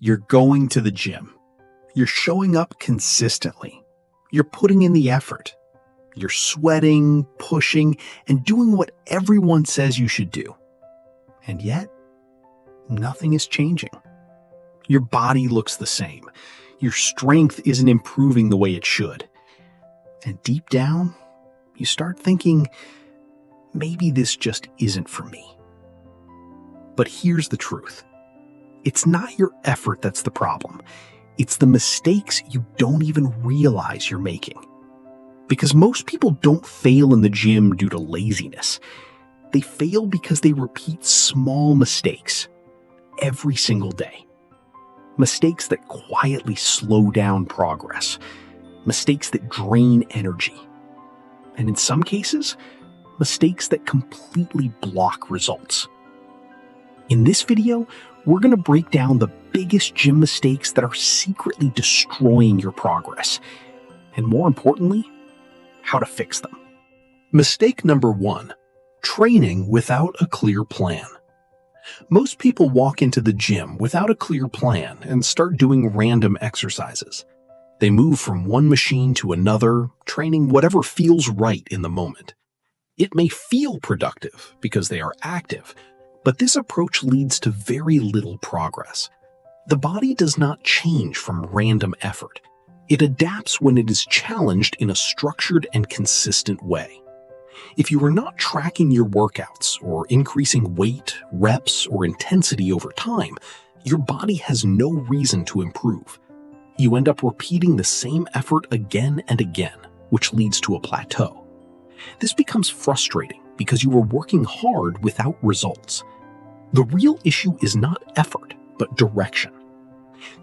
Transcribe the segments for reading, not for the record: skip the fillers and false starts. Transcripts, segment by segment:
You're going to the gym. You're showing up consistently. You're putting in the effort. You're sweating, pushing, and doing what everyone says you should do. And yet, nothing is changing. Your body looks the same. Your strength isn't improving the way it should. And deep down, you start thinking, maybe this just isn't for me. But here's the truth. It's not your effort that's the problem. It's the mistakes you don't even realize you're making. Because most people don't fail in the gym due to laziness. They fail because they repeat small mistakes every single day. Mistakes that quietly slow down progress. Mistakes that drain energy. And in some cases, mistakes that completely block results. In this video, we're going to break down the biggest gym mistakes that are secretly destroying your progress. And more importantly, how to fix them. Mistake number 1, training without a clear plan. Most people walk into the gym without a clear plan and start doing random exercises. They move from one machine to another, training whatever feels right in the moment. It may feel productive because they are active, but this approach leads to very little progress. The body does not change from random effort. It adapts when it is challenged in a structured and consistent way. If you are not tracking your workouts or increasing weight, reps, or intensity over time, your body has no reason to improve. You end up repeating the same effort again and again, which leads to a plateau. This becomes frustrating because you are working hard without results. The real issue is not effort, but direction.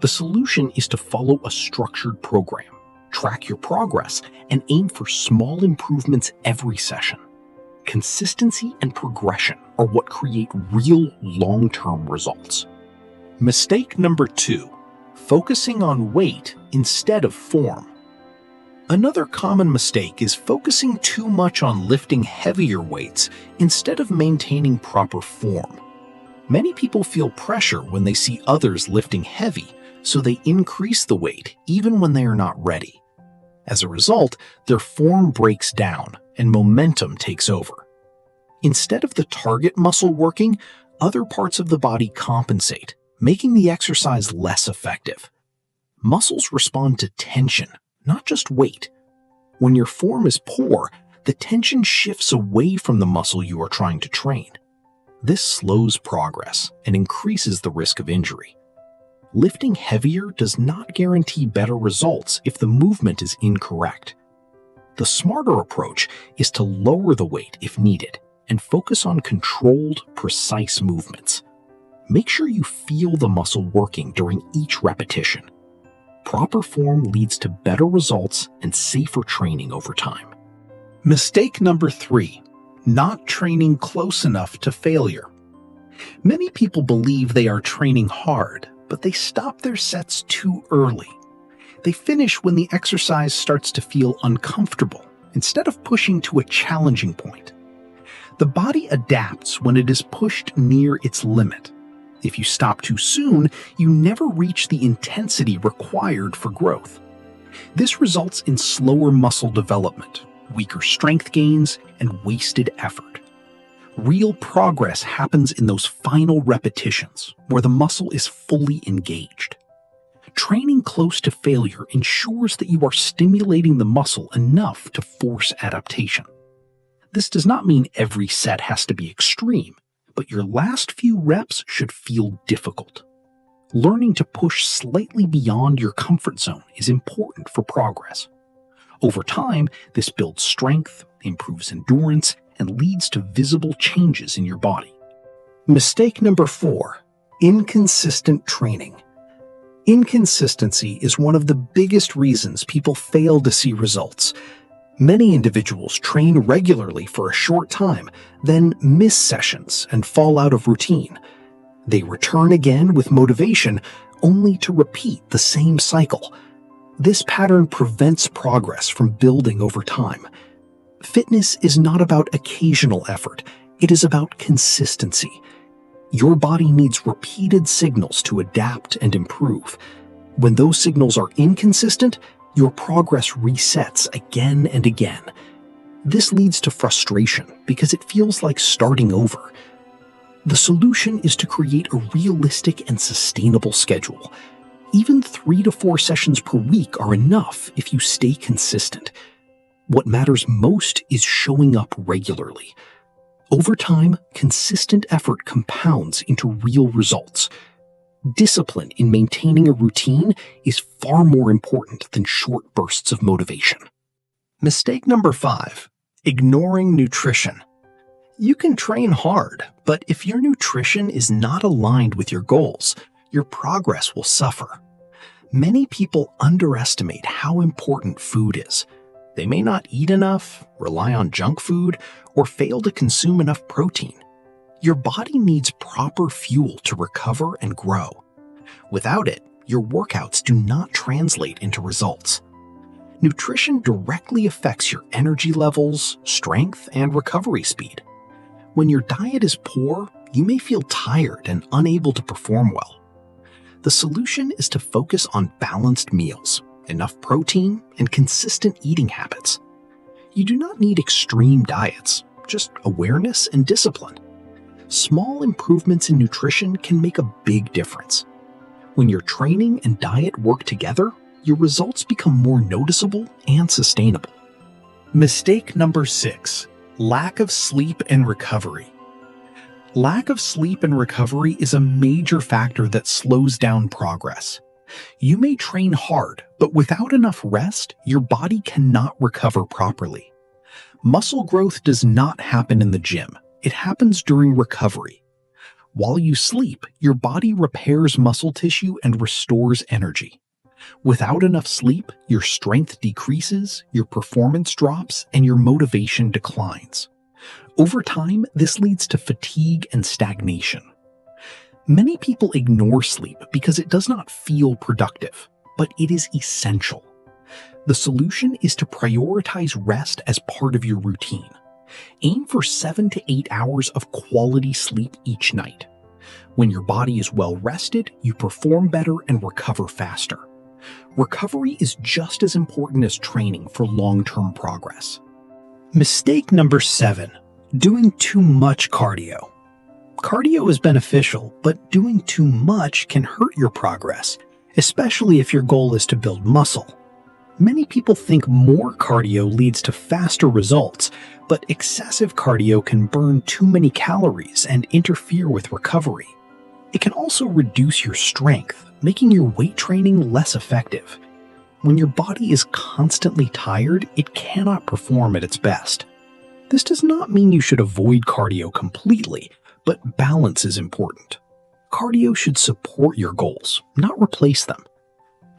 The solution is to follow a structured program, track your progress, and aim for small improvements every session. Consistency and progression are what create real long-term results. Mistake number 2, focusing on weight instead of form. Another common mistake is focusing too much on lifting heavier weights instead of maintaining proper form. Many people feel pressure when they see others lifting heavy, so they increase the weight even when they are not ready. As a result, their form breaks down and momentum takes over. Instead of the target muscle working, other parts of the body compensate, making the exercise less effective. Muscles respond to tension, not just weight. When your form is poor, the tension shifts away from the muscle you are trying to train. This slows progress and increases the risk of injury. Lifting heavier does not guarantee better results if the movement is incorrect. The smarter approach is to lower the weight if needed and focus on controlled, precise movements. Make sure you feel the muscle working during each repetition. Proper form leads to better results and safer training over time. Mistake number 3, not training close enough to failure. Many people believe they are training hard, but they stop their sets too early. They finish when the exercise starts to feel uncomfortable instead of pushing to a challenging point. The body adapts when it is pushed near its limit. If you stop too soon, you never reach the intensity required for growth. This results in slower muscle development, weaker strength gains, and wasted effort. Real progress happens in those final repetitions where the muscle is fully engaged. Training close to failure ensures that you are stimulating the muscle enough to force adaptation. This does not mean every set has to be extreme, but your last few reps should feel difficult. Learning to push slightly beyond your comfort zone is important for progress. Over time, this builds strength, improves endurance, and leads to visible changes in your body. Mistake number 4, inconsistent training. Inconsistency is one of the biggest reasons people fail to see results. Many individuals train regularly for a short time, then miss sessions and fall out of routine. They return again with motivation, only to repeat the same cycle. This pattern prevents progress from building over time. Fitness is not about occasional effort, it is about consistency. Your body needs repeated signals to adapt and improve. When those signals are inconsistent, your progress resets again and again. This leads to frustration because it feels like starting over. The solution is to create a realistic and sustainable schedule. Even 3 to 4 sessions per week are enough if you stay consistent. What matters most is showing up regularly. Over time, consistent effort compounds into real results. Discipline in maintaining a routine is far more important than short bursts of motivation. Mistake number 5, ignoring nutrition. You can train hard, but if your nutrition is not aligned with your goals, your progress will suffer. Many people underestimate how important food is. They may not eat enough, rely on junk food, or fail to consume enough protein. Your body needs proper fuel to recover and grow. Without it, your workouts do not translate into results. Nutrition directly affects your energy levels, strength, and recovery speed. When your diet is poor, you may feel tired and unable to perform well. The solution is to focus on balanced meals, enough protein, and consistent eating habits. You do not need extreme diets, just awareness and discipline. Small improvements in nutrition can make a big difference. When your training and diet work together, your results become more noticeable and sustainable. Mistake number 6, lack of sleep and recovery. Lack of sleep and recovery is a major factor that slows down progress. You may train hard, but without enough rest, your body cannot recover properly. Muscle growth does not happen in the gym. It happens during recovery. While you sleep, your body repairs muscle tissue and restores energy. Without enough sleep, your strength decreases, your performance drops, and your motivation declines. Over time, this leads to fatigue and stagnation. Many people ignore sleep because it does not feel productive, but it is essential. The solution is to prioritize rest as part of your routine. Aim for 7 to 8 hours of quality sleep each night. When your body is well rested, you perform better and recover faster. Recovery is just as important as training for long-term progress. Mistake number 7, doing too much cardio. Cardio is beneficial, but doing too much can hurt your progress, especially if your goal is to build muscle. Many people think more cardio leads to faster results, but excessive cardio can burn too many calories and interfere with recovery. It can also reduce your strength, making your weight training less effective. When your body is constantly tired, it cannot perform at its best. This does not mean you should avoid cardio completely, but balance is important. Cardio should support your goals, not replace them.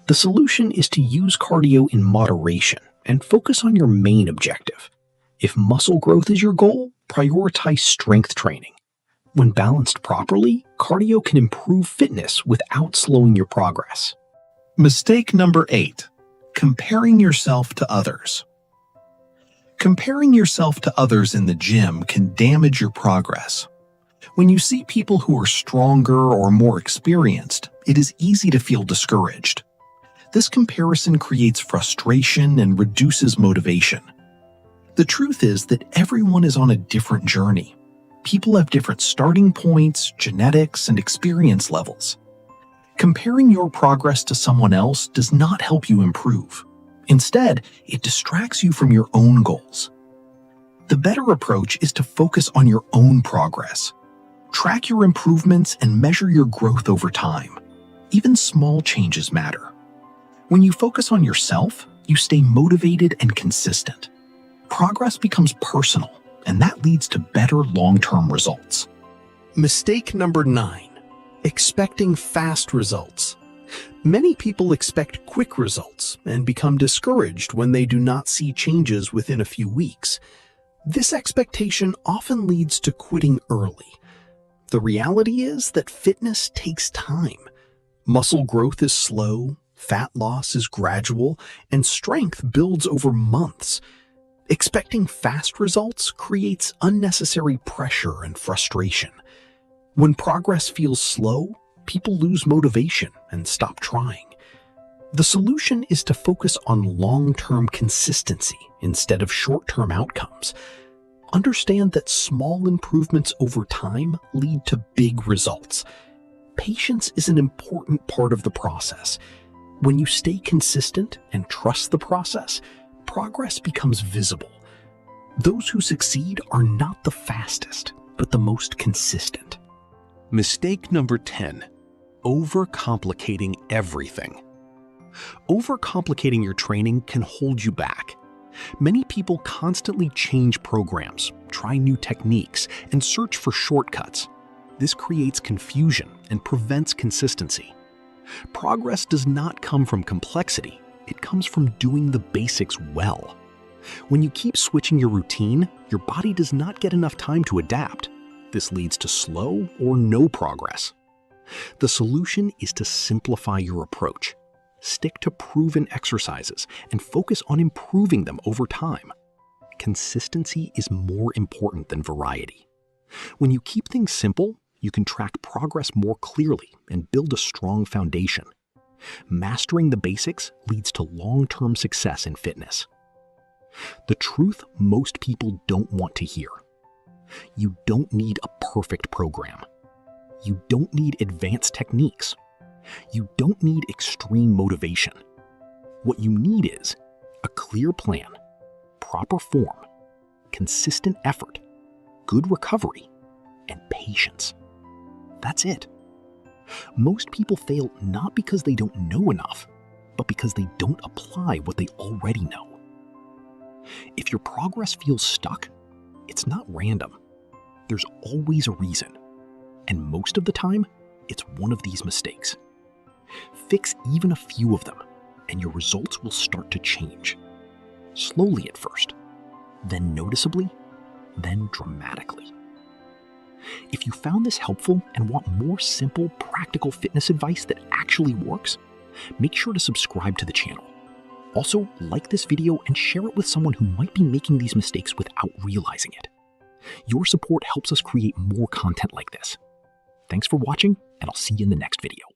The solution is to use cardio in moderation and focus on your main objective. If muscle growth is your goal, prioritize strength training. When balanced properly, cardio can improve fitness without slowing your progress. Mistake number 8, comparing yourself to others. Comparing yourself to others in the gym can damage your progress. When you see people who are stronger or more experienced, it is easy to feel discouraged. This comparison creates frustration and reduces motivation. The truth is that everyone is on a different journey. People have different starting points, genetics, and experience levels. Comparing your progress to someone else does not help you improve. Instead, it distracts you from your own goals. The better approach is to focus on your own progress. Track your improvements and measure your growth over time. Even small changes matter. When you focus on yourself, you stay motivated and consistent. Progress becomes personal, and that leads to better long-term results. Mistake number 9, expecting fast results. Many people expect quick results and become discouraged when they do not see changes within a few weeks. This expectation often leads to quitting early. The reality is that fitness takes time. Muscle growth is slow, fat loss is gradual, and strength builds over months. Expecting fast results creates unnecessary pressure and frustration. When progress feels slow, people lose motivation and stop trying. The solution is to focus on long-term consistency instead of short-term outcomes. Understand that small improvements over time lead to big results. Patience is an important part of the process. When you stay consistent and trust the process, progress becomes visible. Those who succeed are not the fastest, but the most consistent. Mistake number 10, overcomplicating everything. Overcomplicating your training can hold you back. Many people constantly change programs, try new techniques, and search for shortcuts. This creates confusion and prevents consistency. Progress does not come from complexity, it comes from doing the basics well. When you keep switching your routine, your body does not get enough time to adapt. This leads to slow or no progress. The solution is to simplify your approach. Stick to proven exercises and focus on improving them over time. Consistency is more important than variety. When you keep things simple, you can track progress more clearly and build a strong foundation. Mastering the basics leads to long-term success in fitness. The truth most people don't want to hear. You don't need a perfect program. You don't need advanced techniques. You don't need extreme motivation. What you need is a clear plan, proper form, consistent effort, good recovery, and patience. That's it. Most people fail not because they don't know enough, but because they don't apply what they already know. If your progress feels stuck, it's not random. There's always a reason. And most of the time, it's one of these mistakes. Fix even a few of them, and your results will start to change. Slowly at first, then noticeably, then dramatically. If you found this helpful and want more simple, practical fitness advice that actually works, make sure to subscribe to the channel. Also, like this video and share it with someone who might be making these mistakes without realizing it. Your support helps us create more content like this. Thanks for watching, and I'll see you in the next video.